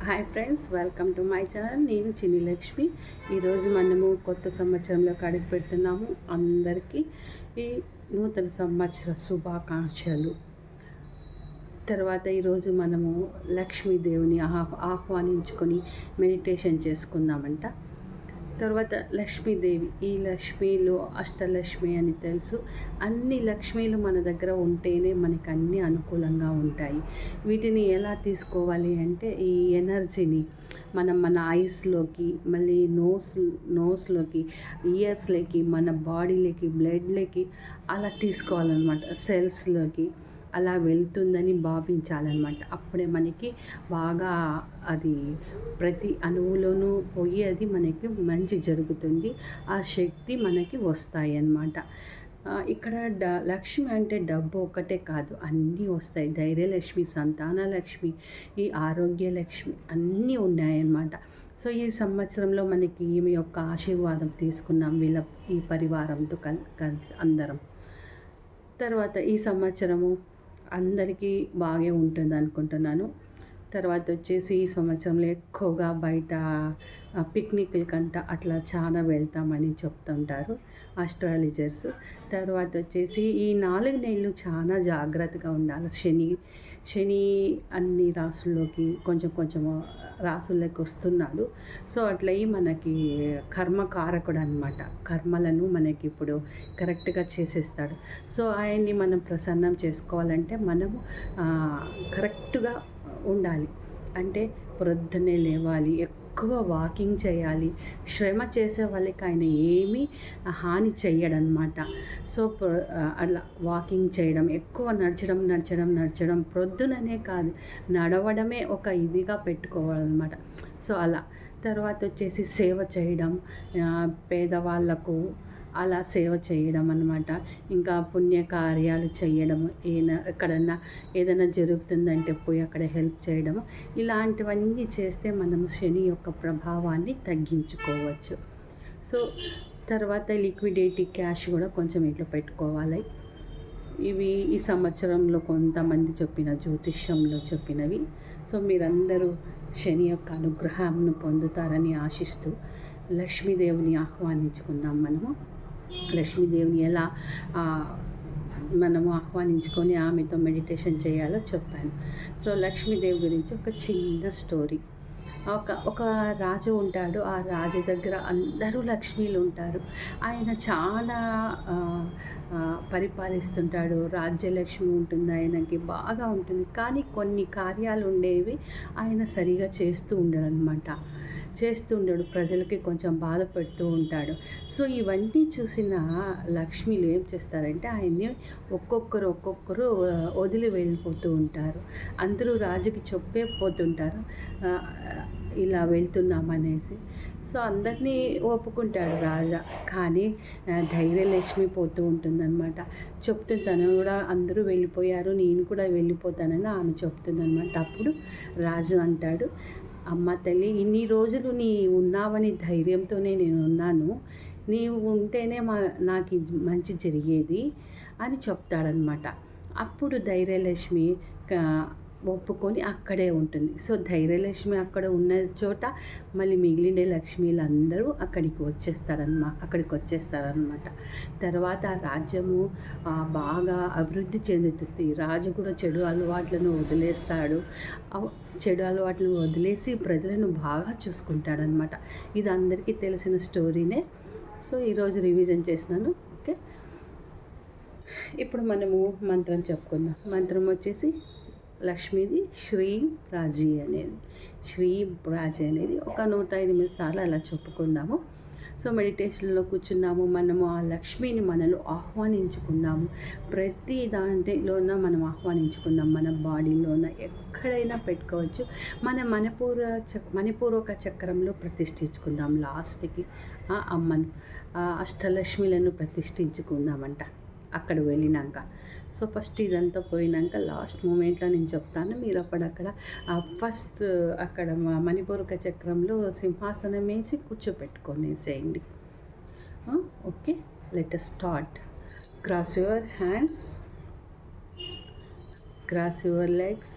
Hi friends, welcome to my channel. నేను చిన్ని లక్ష్మి. ఈరోజు మనము కొత్త సంవత్సరంలోకి అడుగు పెడుతున్నాము. అందరికీ ఈ నూతన సంవత్సర శుభాకాంక్షలు. తర్వాత ఈరోజు మనము లక్ష్మీదేవిని ఆహ్వానించుకొని మెడిటేషన్ చేసుకుందామంట. తర్వాత లక్ష్మీదేవి, ఈ లక్ష్మీలు అష్టలక్ష్మి అని తెలుసు. అన్ని లక్ష్మీలు మన దగ్గర ఉంటేనే మనకి అన్నీ అనుకూలంగా ఉంటాయి. వీటిని ఎలా తీసుకోవాలి అంటే, ఈ ఎనర్జీని మన ఐస్లోకి, మళ్ళీ నోస్లోకి, ఇయర్స్లోకి, మన బాడీలోకి, బ్లడ్లోకి అలా తీసుకోవాలన్నమాట. సెల్స్లోకి అలా వెళ్తుందని భావించాలన్నమాట. అప్పుడే మనకి బాగా అది ప్రతి అణువులోనూ పోయి అది మనకి మంచి జరుగుతుంది. ఆ శక్తి మనకి వస్తాయి అన్నమాట. ఇక్కడ లక్ష్మి అంటే డబ్బు ఒక్కటే కాదు, అన్నీ వస్తాయి. ధైర్యలక్ష్మి, సంతాన లక్ష్మి, ఈ ఆరోగ్య లక్ష్మి అన్నీ ఉన్నాయన్నమాట. సో ఈ సంవత్సరంలో మనకి ఈమె యొక్క ఆశీర్వాదం తీసుకున్నాం ఈ పరివారంతో కలిసి అందరం. తర్వాత ఈ సంవత్సరము అందరికీ బాగా ఉంటుంది అనుకుంటున్నాను. తర్వాత వచ్చేసి ఈ సంవత్సరంలో ఎక్కువగా బయట పిక్నిక్లకంట అట్లా చాలా వెళ్తామని చెప్తుంటారు ఆస్ట్రాలజర్స్. తర్వాత వచ్చేసి ఈ 4 నెలలు చాలా జాగ్రత్తగా ఉండాలి. శని అన్ని రాసుల్లోకి కొంచెం కొంచెం రాసుల్లోకి వస్తున్నాడు. సో అట్లా మనకి కర్మకారకుడు అనమాట. కర్మలను మనకి ఇప్పుడు కరెక్ట్గా చేసేస్తాడు. సో ఆయన్ని మనం ప్రసన్నం చేసుకోవాలంటే మనము కరెక్ట్గా ఉండాలి. అంటే ప్రొద్దునే లేవాలి, ఎక్కువ వాకింగ్ చేయాలి. శ్రమ చేసే వాళ్ళకి ఆయన ఏమీ హాని చెయ్యడనమాట. సో అలా వాకింగ్ చేయడం, ఎక్కువ నడచడం ప్రొద్దుననే కాదు, నడవడమే ఒక ఇదిగా పెట్టుకోవాలన్నమాట. సో అలా తర్వాత వచ్చేసి సేవ చేయడం, పేదవాళ్ళకు అలా సేవ చేయడం అన్నమాట. ఇంకా పుణ్యకార్యాలు చేయడం, ఎక్కడన్నా ఏదైనా జరుగుతుందంటే పోయి అక్కడ హెల్ప్ చేయడం, ఇలాంటివన్నీ చేస్తే మనం శని యొక్క ప్రభావాన్ని తగ్గించుకోవచ్చు. సో తర్వాత లిక్విడిటీ క్యాష్ కూడా కొంచెం ఇట్లా పెట్టుకోవాలి. ఇవి ఈ సంవత్సరంలో కొంతమంది చెప్పిన జ్యోతిష్యంలో చెప్పినవి. సో మీరందరూ శని యొక్క అనుగ్రహాన్ని పొందుతారని ఆశిస్తూ లక్ష్మీదేవిని ఆహ్వానించుకుందాం. లక్ష్మీదేవిని ఎలా మనము ఆహ్వానించుకొని ఆమెతో మెడిటేషన్ చేయాలో చెప్పాను. సో లక్ష్మీదేవి గురించి ఒక చిన్న స్టోరీ. ఒక రాజు ఉంటాడు. ఆ రాజు దగ్గర అందరూ లక్ష్మీలు ఉంటారు. ఆయన చాలా పరిపాలిస్తుంటాడు. రాజ్యలక్ష్మి ఉంటుంది, ఆయనకి బాగా ఉంటుంది. కానీ కొన్ని కార్యాలు ఉండేవి ఆయన సరిగా చేస్తూ ఉండడు. ప్రజలకి కొంచెం బాధ పెడుతూ ఉంటాడు. సో ఇవన్నీ చూసిన లక్ష్మీలు ఏం చేస్తారంటే ఆయన్ని ఒక్కొక్కరు వదిలి వెళ్ళిపోతూ ఉంటారు. అందరూ రాజుకి చెప్పే పోతుంటారు ఇలా వెళ్తున్నామనేసి. సో అందరినీ ఒప్పుకుంటాడు రాజా. కానీ ధైర్యలక్ష్మి పోతూ ఉంటుందన్నమాట. తను కూడా అందరూ వెళ్ళిపోయారు, నేను కూడా వెళ్ళిపోతానని ఆమె చెప్తుందన్నమాట. అప్పుడు రాజు అంటాడు, అమ్మ తల్లి, ఇన్ని రోజులు నీ ఉన్నావని ధైర్యంతోనే నేను ఉన్నాను. నీవు ఉంటేనే నాకు మంచి జరిగేది అని చెప్తాడనమాట. అప్పుడు ధైర్యలక్ష్మి ఒప్పుకొని అక్కడే ఉంటుంది. సో ధైర్యలక్ష్మి అక్కడ ఉన్న చోట మళ్ళీ మిగిలిన లక్ష్మీలందరూ అక్కడికి వచ్చేస్తారనమాట. తర్వాత ఆ రాజ్యము బాగా అభివృద్ధి చెందుతుంది. రాజు కూడా చెడు అలవాట్లను వదిలేసి ప్రజలను బాగా చూసుకుంటాడనమాట. ఇది అందరికీ తెలిసిన స్టోరీనే. సో ఈరోజు రివిజన్ చేసినాను. ఓకే, ఇప్పుడు మనము మంత్రం చెప్పుకుందాం. మంత్రం వచ్చేసి లక్ష్మీది శ్రీ రాజీ అనేది ఒక 108 సార్లు అలా చెప్పుకుందాము. సో మెడిటేషన్లో కూర్చున్నాము. మనము ఆ లక్ష్మిని మనలో ఆహ్వానించుకున్నాము. ప్రతి దాంట్లోన మనం ఆహ్వానించుకుందాం. మన బాడీలోన ఎక్కడైనా పెట్టుకోవచ్చు. మణిపూర్వక చక్రంలో ప్రతిష్ఠించుకుందాం. లాస్ట్కి ఆ అమ్మను, అష్టలక్ష్మిలను ప్రతిష్ఠించుకుందామంట అక్కడ వెళ్ళినాక. సో ఫస్ట్ ఇదంతా పోయినాక లాస్ట్ మూమెంట్లో నేను చెప్తాను. మీరు అక్కడ మణిపూరక చక్రంలో సింహాసనం వేసి కూర్చోపెట్టుకొనేసేయండి. Okay, let us start. Cross your hands, cross your legs,